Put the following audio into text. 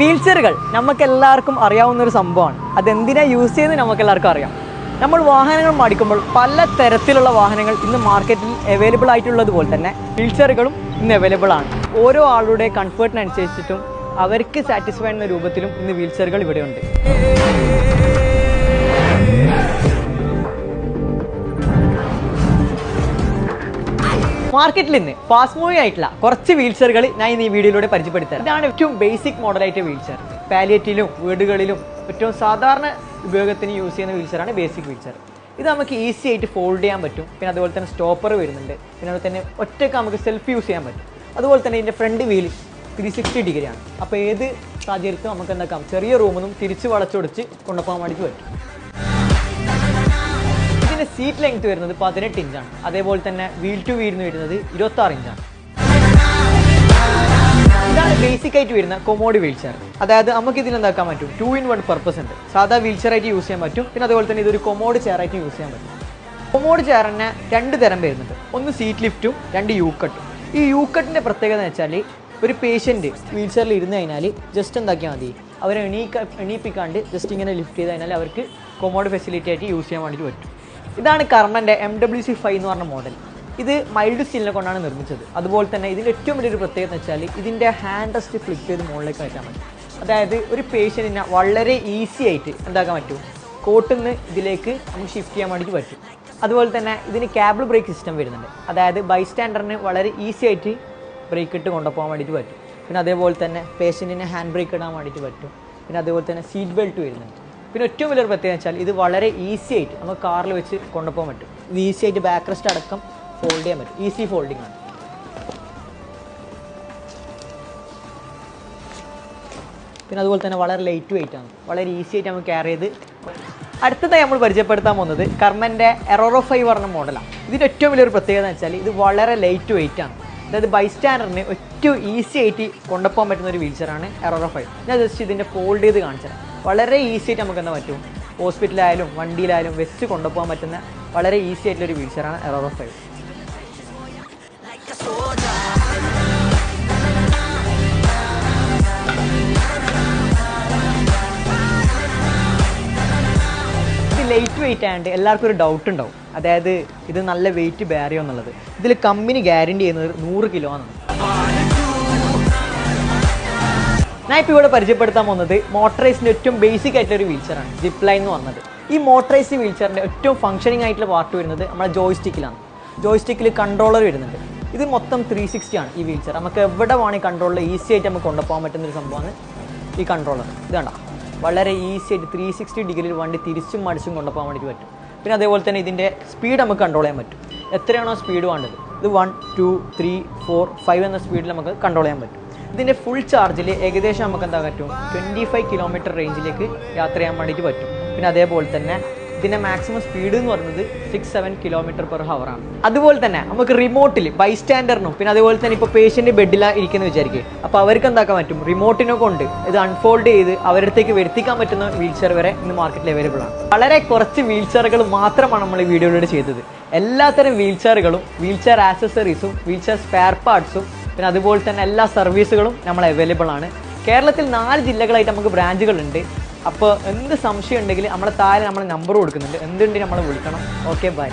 വീൽചെയറുകൾ നമുക്കെല്ലാവർക്കും അറിയാവുന്ന ഒരു സംഭവമാണ്. അതെന്തിനാ യൂസ് ചെയ്യുന്നത് നമുക്കെല്ലാവർക്കും അറിയാം. നമ്മൾ വാഹനങ്ങൾ മേടിക്കുമ്പോൾ പല തരത്തിലുള്ള വാഹനങ്ങൾ ഇന്ന് മാർക്കറ്റിൽ അവൈലബിൾ ആയിട്ടുള്ളതുപോലെ തന്നെ വീൽചെയറുകളും ഇന്ന് അവൈലബിൾ ആണ്. ഓരോ ആളുടെ കംഫർട്ടിനനുസരിച്ചിട്ടും അവർക്ക് സാറ്റിസ്ഫൈ ചെയ്യുന്ന രൂപത്തിലും ഇന്ന് വീൽചെയറുകൾ ഇവിടെയുണ്ട്. മാർക്കറ്റിൽ നിന്ന് ഫാസ്റ്റ് മൂവിംഗ് ആയിട്ടുള്ള കുറച്ച് വീൽചെയറുകൾ ഞാൻ ഇന്ന് ഈ വീഡിയോയിലൂടെ പരിചയപ്പെടുത്താം. ഇതാണ് ഏറ്റവും ബേസിക് മോഡലായിട്ട് വീൽചെയർ. പാലിയേറ്റീവിലും വീടുകളിലും ഏറ്റവും സാധാരണ ഉപയോഗത്തിന് യൂസ് ചെയ്യുന്ന വീൽചെയറാണ് ബേസിക് വീൽചെയർ. ഇത് നമുക്ക് ഈസി ആയിട്ട് ഫോൾഡ് ചെയ്യാൻ പറ്റും. പിന്നെ അതുപോലെ തന്നെ സ്റ്റോപ്പർ വരുന്നുണ്ട്. പിന്നെ അതുപോലെ തന്നെ ഒറ്റയ്ക്ക് നമുക്ക് സെൽഫ് യൂസ് ചെയ്യാൻ പറ്റും. അതുപോലെ തന്നെ ഇതിൻ്റെ ഫ്രണ്ട് വീൽ 360 ഡിഗ്രിയാണ്. അപ്പോൾ ഏത് സാഹചര്യത്തിലും നമുക്ക് എന്താക്കാം, ചെറിയ റൂമിൽ നിന്നും തിരിച്ച് വളച്ചൊടിച്ച് കൊണ്ടുപോകാൻ വേണ്ടിയിട്ട് പറ്റും. ഇതിൻ്റെ സീറ്റ് ലെങ്ത് വരുന്നത് 18 ഇഞ്ചാണ്. അതേപോലെ തന്നെ വീൽ ടു വീലിന് വരുന്നത് 26 ഇഞ്ചാണ്. ഇതാണ് ബേസിക് ആയിട്ട് വരുന്ന കൊമോഡ് വീൽ ചെയർ. അതായത് നമുക്ക് ഇതിൽ എന്താക്കാൻ പറ്റും, 2-in-1 പർപ്പസ് ഉണ്ട്. സാധാ വീൽ ചെയർ ആയിട്ട് യൂസ് ചെയ്യാൻ പറ്റും. പിന്നെ അതുപോലെ തന്നെ ഇതൊരു കൊമോഡ് ചെയർ ആയിട്ട് യൂസ് ചെയ്യാൻ പറ്റും. കൊമോഡ് ചെയർ തന്നെ 2 തരം വരുന്നുണ്ട്. ഒന്ന് സീറ്റ് ലിഫ്റ്റും 2 യു കട്ടും. ഈ യു കട്ടിൻ്റെ പ്രത്യേകത എന്ന് വെച്ചാൽ ഒരു പേഷ്യൻറ്റ് വീൽ ചെയറിൽ ഇരുന്ന് കഴിഞ്ഞാൽ ജസ്റ്റ് എന്താക്കിയാൽ മതി, അവരെ എണീപ്പിക്കാണ്ട് ജസ്റ്റ് ഇങ്ങനെ ലിഫ്റ്റ് ചെയ്ത് കഴിഞ്ഞാൽ അവർക്ക് കൊമോഡ് ഫെസിലിറ്റി ആയിട്ട് യൂസ് ചെയ്യാൻ വേണ്ടിയിട്ട് പറ്റും. ഇതാണ് കർമ്മൻ്റെ MWC5 എന്ന് പറഞ്ഞ മോഡൽ. ഇത് മൈൽഡ് സ്റ്റീലിനെ കൊണ്ടാണ് നിർമ്മിച്ചത്. അതുപോലെ തന്നെ ഇതിൻ്റെ ഏറ്റവും വലിയൊരു പ്രത്യേകത എന്ന് വെച്ചാൽ ഇതിൻ്റെ ഹാൻഡ് റെസ്റ്റ് ഫ്ലിപ്പ് ചെയ്ത് മുകളിലേക്ക് കയറ്റാൻ പറ്റും. അതായത് ഒരു പേഷ്യൻറ്റിനെ വളരെ ഈസി ആയിട്ട് എന്താക്കാൻ പറ്റും, കോട്ടിൽ നിന്ന് ഇതിലേക്ക് നമുക്ക് ഷിഫ്റ്റ് ചെയ്യാൻ വേണ്ടിയിട്ട് പറ്റും. അതുപോലെ തന്നെ ഇതിന് കേബിൾ ബ്രേക്ക് സിസ്റ്റം വരുന്നുണ്ട്. അതായത് ബൈസ്റ്റാൻഡറിന് വളരെ ഈസി ആയിട്ട് ബ്രേക്ക് ഇട്ട് കൊണ്ടുപോകാൻ വേണ്ടിയിട്ട് പറ്റും. പിന്നെ അതേപോലെ തന്നെ പേഷ്യൻറ്റിന് ഹാൻഡ് ബ്രേക്ക് ഇടാൻ വേണ്ടിയിട്ട് പറ്റും. പിന്നെ അതേപോലെ തന്നെ സീറ്റ് ബെൽറ്റ് വരുന്നുണ്ട്. പിന്നെ ഏറ്റവും വലിയൊരു പ്രത്യേകത വെച്ചാൽ ഇത് വളരെ ഈസി ആയിട്ട് നമുക്ക് കാറിൽ വെച്ച് കൊണ്ടുപോകാൻ പറ്റും. ഇത് ഈസി ആയിട്ട് ബാക്ക് റെസ്റ്റ് അടക്കം ഫോൾഡ് ചെയ്യാൻ പറ്റും. ഈസി ഫോൾഡിംഗ് ആണ്. പിന്നെ അതുപോലെ തന്നെ വളരെ ലൈറ്റ് വെയിറ്റ് ആണ്. വളരെ ഈസി ആയിട്ട് നമുക്ക് ക്യാരി ചെയ്ത്. അടുത്തതായി നമ്മൾ പരിചയപ്പെടുത്താൻ പോകുന്നത് കർമ്മൻ്റെ എറോറോ 5 പറഞ്ഞ മോഡലാണ്. ഇതിൻ്റെ ഏറ്റവും വലിയൊരു പ്രത്യേകത എന്ന് വെച്ചാൽ ഇത് വളരെ ലൈറ്റ് വെയിറ്റ് ആണ്. അതായത് ബൈസ്റ്റാൻഡറിന് ഏറ്റവും ഈസി ആയിട്ട് കൊണ്ടുപോകാൻ പറ്റുന്ന ഒരു വീൽചെയറാണ് എറോറോ 5. ഞാൻ ജസ്റ്റ് ഇതിൻ്റെ ഫോൾഡ് ചെയ്ത് കാണിച്ചത് വളരെ ഈസി ആയിട്ട് നമുക്ക് എന്താ പറ്റും, ഹോസ്പിറ്റലായാലും വണ്ടിയിലായാലും വെച്ച് കൊണ്ടുപോകാൻ പറ്റുന്ന വളരെ ഈസി ആയിട്ടുള്ളൊരു വീൽചെയറാണ് എറോറോ 5. ലൈറ്റ് വെയിറ്റ് ആയതുകൊണ്ട് എല്ലാവർക്കും ഒരു ഡൗട്ട് ഉണ്ടാവും, അതായത് ഇത് നല്ല വെയിറ്റ് ബെയർ ചെയ്യുമോ എന്നുള്ളത്. ഇതിൽ കമ്പനി ഗ്യാരണ്ടി ചെയ്യുന്നത് 100 കിലോ ആണ്. ഞാൻ ഇപ്പോൾ ഇവിടെ പരിചയപ്പെടുത്താൻ പോകുന്നത് മോട്ടറൈസിൻ്റെ ഏറ്റവും ബേസിക് ആയിട്ടുള്ള ഒരു വീൽചെയറാണ്, സിപ്പ് ലൈൻ എന്ന് പറഞ്ഞത്. ഈ മോട്ടറൈസ്ഡ് വീൽചെയറിൻ്റെ ഏറ്റവും ഫംഗ്ഷനിങ് ആയിട്ടുള്ള പാർട്ട് വരുന്നത് നമ്മുടെ ജോയ്സ്റ്റിക്കിലാണ്. ജോയ്സ്റ്റിക്കിൽ കൺട്രോളർ വരുന്നുണ്ട്. ഇത് മൊത്തം 360 ആണ് ഈ വീൽചെയർ. നമുക്ക് എവിടെ വേണമെങ്കിൽ കൺട്രോളർ ഈസി ആയിട്ട് നമുക്ക് കൊണ്ടുപോകാൻ പറ്റുന്നൊരു സംഭവമാണ് ഈ കൺട്രോളർ. ഇത് കണ്ടോ, വളരെ ഈസി ആയിട്ട് 360 ഡിഗ്രിയിൽ വണ്ടി തിരിച്ചും മടിച്ചും കൊണ്ടുപോകാൻ വേണ്ടിയിട്ട് പറ്റും. പിന്നെ അതേപോലെ തന്നെ ഇതിൻ്റെ സ്പീഡ് നമുക്ക് കൺട്രോൾ ചെയ്യാൻ പറ്റും. എത്രയാണോ സ്പീഡ് വേണ്ടത്, ഇത് 1, 2, 3, 4, 5 എന്ന സ്പീഡിൽ നമുക്ക് കൺട്രോൾ ചെയ്യാൻ പറ്റും. ഇതിൻ്റെ ഫുൾ ചാർജിൽ ഏകദേശം നമുക്ക് എന്താ പറ്റും, 25 കിലോമീറ്റർ റേഞ്ചിലേക്ക് യാത്ര ചെയ്യാൻ വേണ്ടിയിട്ട് പറ്റും. പിന്നെ അതേപോലെ തന്നെ ഇതിൻ്റെ മാക്സിമം സ്പീഡ് എന്ന് പറയുന്നത് 6-7 km/h ആണ്. അതുപോലെ തന്നെ നമുക്ക് റിമോട്ടിൽ ബൈസ്റ്റാൻഡറിനും പിന്നെ അതുപോലെ തന്നെ ഇപ്പോൾ പേഷ്യൻ്റ് ബെഡിലാണ് ഇരിക്കുന്നത് വിചാരിക്കുക, അപ്പോൾ അവർക്ക് എന്താക്കാൻ പറ്റും, റിമോട്ടിനെ കൊണ്ട് ഇത് അൺഫോൾഡ് ചെയ്ത് അവരടുത്തേക്ക് വരുത്തിക്കാൻ പറ്റുന്ന വീൽചെയർ വരെ ഇന്ന് മാർക്കറ്റിൽ അവൈലബിൾ ആണ്. വളരെ കുറച്ച് വീൽചെയറുകൾ മാത്രമാണ് നമ്മൾ ഈ വീഡിയോയിലൂടെ ചെയ്തത്. എല്ലാത്തരം വീൽചെയറുകളും വീൽചെയർ ആക്സസറീസും വീൽചെയർ സ്പെയർ പാർട്സും പിന്നെ അതുപോലെ തന്നെ എല്ലാ സർവീസുകളും നമ്മൾ അവൈലബിൾ ആണ്. കേരളത്തിൽ 4 ജില്ലകളായിട്ട് നമുക്ക് ബ്രാഞ്ചുകളുണ്ട്. അപ്പോൾ എന്ത് സംശയം ഉണ്ടെങ്കിൽ നമ്മളെ താഴെ നമ്മൾ നമ്പർ കൊടുക്കുന്നുണ്ട്, എന്തുണ്ടെങ്കിൽ നമ്മൾ വിളിക്കണം. Okay, by.